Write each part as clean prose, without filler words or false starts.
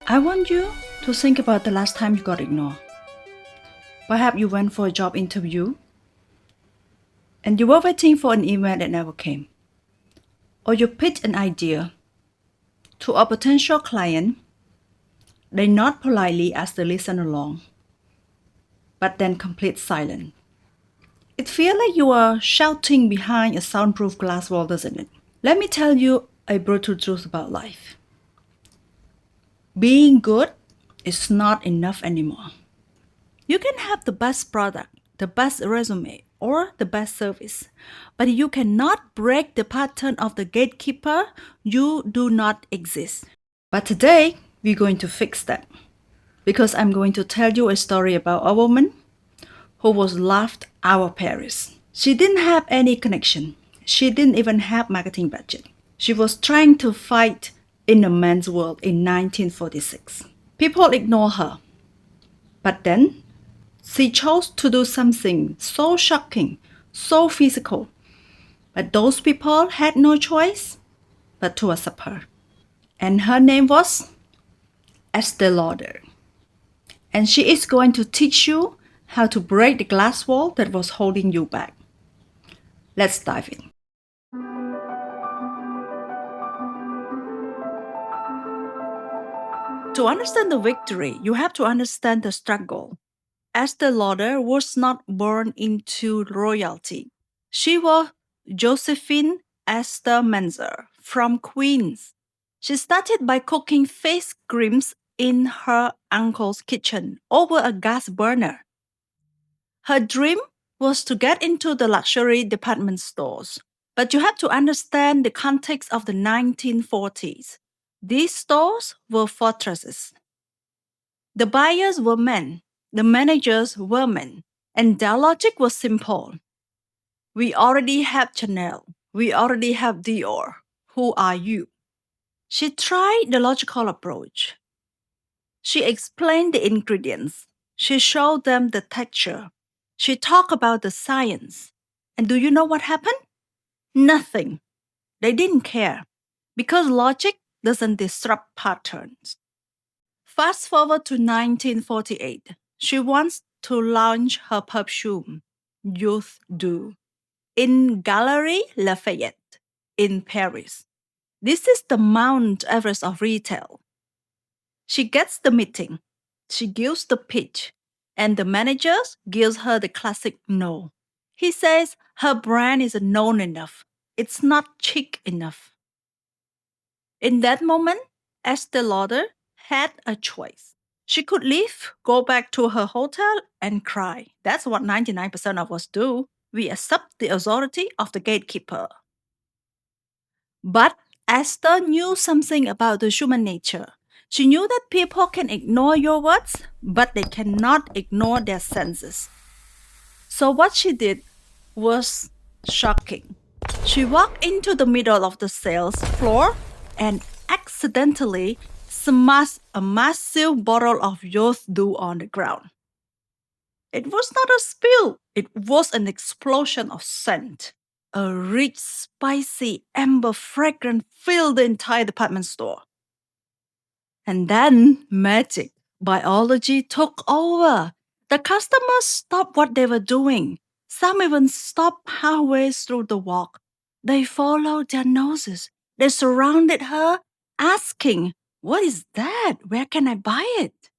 I want you to think about the last time you got ignored. Perhaps you went for a job interview and you were waiting for an email that never came. Or you pitched an idea to a potential client. They nod politely as they listen along, but then complete silence. It feels like you are shouting behind a soundproof glass wall, doesn't it? Let me tell you a brutal truth about life. Being good is not enough anymore. You can have the best product, the best resume, or the best service, but you cannot break the pattern of the gatekeeper. You do not exist. But today, we're going to fix that because I'm going to tell you a story about a woman who was laughed out of Paris. She didn't have any connection. She didn't even have marketing budget. She was trying to fight in a man's world in 1946. People ignore her. But then she chose to do something so shocking, so physical. But those people had no choice but to accept her. And her name was Estée Lauder. And she is going to teach you how to break the glass wall that was holding you back. Let's dive in. To understand the victory, you have to understand the struggle. Estée Lauder was not born into royalty. She was Josephine Esther Menzer from Queens. She started by cooking face creams in her uncle's kitchen over a gas burner. Her dream was to get into the luxury department stores. But you have to understand the context of the 1940s. These stores were fortresses. The buyers were men, the managers were men, and their logic was simple. We already have Chanel, we already have Dior. Who are you? She tried the logical approach. She explained the ingredients. She showed them the texture. She talked about the science. And do you know what happened? Nothing. They didn't care because logic doesn't disrupt patterns. Fast forward to 1948. She wants to launch her perfume, Youth Dew, in Galerie Lafayette in Paris. This is the Mount Everest of retail. She gets the meeting, she gives the pitch, and the manager gives her the classic no. He says her brand is known enough. It's not chic enough. In that moment, Estée Lauder had a choice. She could leave, go back to her hotel, and cry. That's what 99% of us do. We accept the authority of the gatekeeper. But Esther knew something about the human nature. She knew that people can ignore your words, but they cannot ignore their senses. So what she did was shocking. She walked into the middle of the sales floor and accidentally smashed a massive bottle of Youth Dew on the ground. It was not a spill, it was an explosion of scent. A rich, spicy, amber fragrance filled the entire department store. And then magic, biology took over. The customers stopped what they were doing. Some even stopped halfway through the walk. They followed their noses. They surrounded her, asking, "What is that? Where can I buy it?"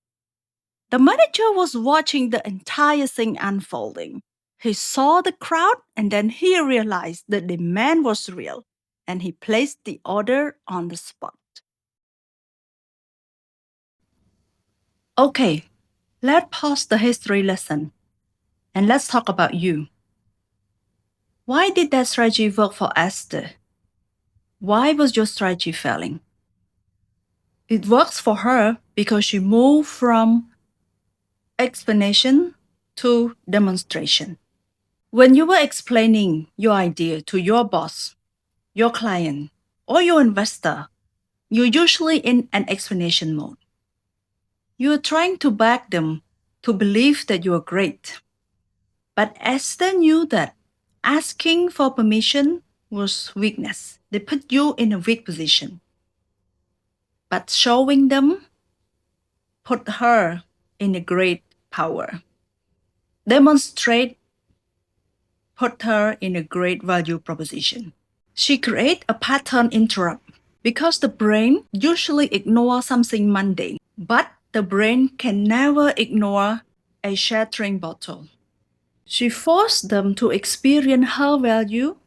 The manager was watching the entire thing unfolding. He saw the crowd and then he realized the demand was real and he placed the order on the spot. Okay, let's pause the history lesson and let's talk about you. Why did that strategy work for Esther? Why was your strategy failing? It works for her because she moved from explanation to demonstration. When you were explaining your idea to your boss, your client, or your investor, you're usually in an explanation mode. You're trying to beg them to believe that you are great. But Esther knew that asking for permission was weakness. They put you in a weak position. But showing them put her in a great power. Demonstrate put her in a great value proposition. She create a pattern interrupt because the brain usually ignores something mundane, but the brain can never ignore a shattering bottle. She forced them to experience her value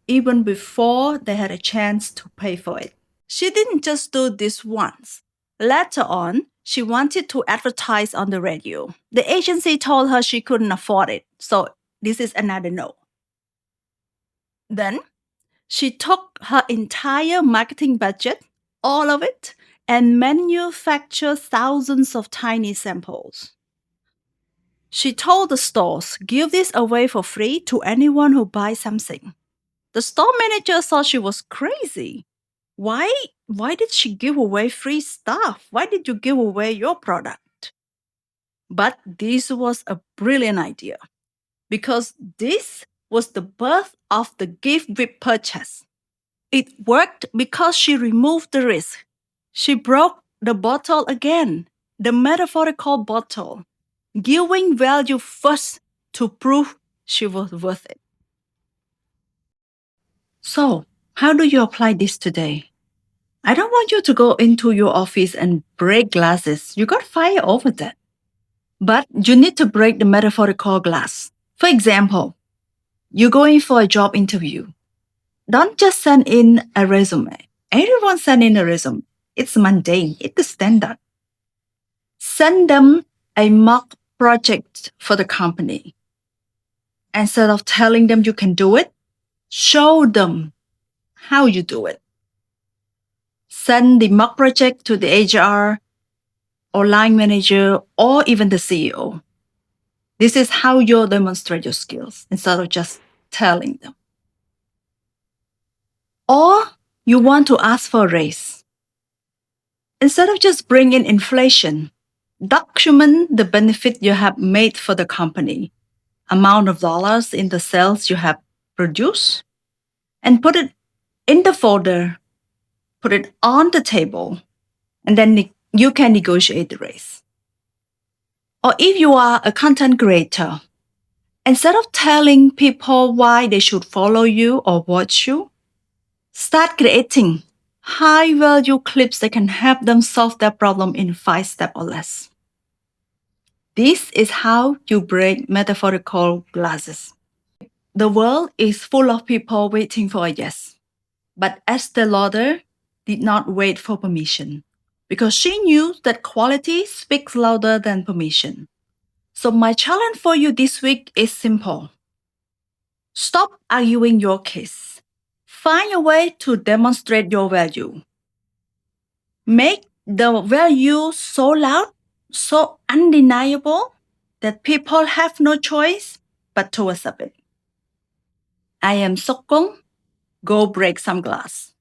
even before they had a chance to pay for it. She didn't just do this once. Later on, she wanted to advertise on the radio. The agency told her she couldn't afford it, so this is another no. Then she took her entire marketing budget, all of it, and manufactured thousands of tiny samples. She told the stores, give this away for free to anyone who buys something. The store manager thought she was crazy. Why did she give away free stuff? Why did you give away your product? But this was a brilliant idea because this was the birth of the gift with purchase. It worked because she removed the risk. She broke the bottle again, the metaphorical bottle, giving value first to prove she was worth it. So, how do you apply this today? I don't want you to go into your office and break glasses. You got fired over that. But you need to break the metaphorical glass. For example, you're going for a job interview. Don't just send in a resume. Everyone send in a resume. It's mundane. It's the standard. Send them a mock project for the company. Instead of telling them you can do it, show them how you do it. Send the mock project to the HR or line manager or even the CEO. This is how you demonstrate your skills instead of just telling them. Or you want to ask for a raise. Instead of just bringing inflation, document the benefit you have made for the company, amount of dollars in the sales you have produced, and put it in the folder, put it on the table, and then you can negotiate the raise. Or if you are a content creator, instead of telling people why they should follow you or watch you, start creating high-value clips that can help them solve their problem in 5 steps or less. This is how you break metaphorical glasses. The world is full of people waiting for a yes. But Estée Lauder did not wait for permission because she knew that quality speaks louder than permission. So my challenge for you this week is simple. Stop arguing your case. Find a way to demonstrate your value. Make the value so loud, so undeniable that people have no choice but to accept it. I am Sokong. Go break some glass.